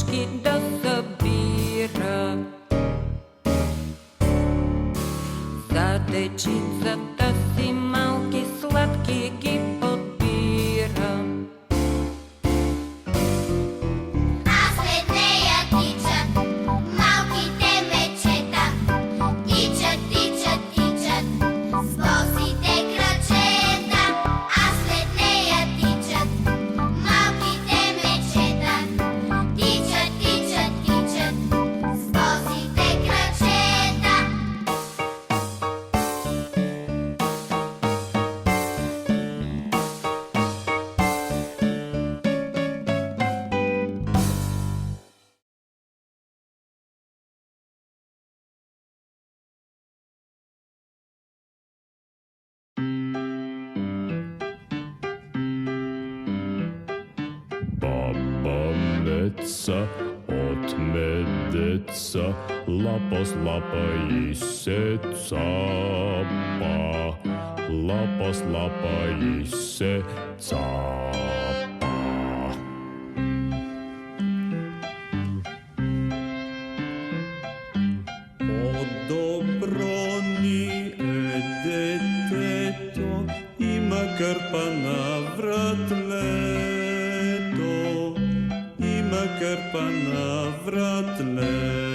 Кошки да събира. За дечицата си малки сладки ги подбира. А след нея тичат малките мечета. Тичат, тичат, тичат с босите крачета. А след нея тичат малките мечета. Тичат, тичат, тичат с босите крачета. Баба Меца от медеца лапас лапа и се цапа. Лапас лапа и се цапа. По-добро ни е детето, има кърпа на вратлето, има кърпа на вратлето.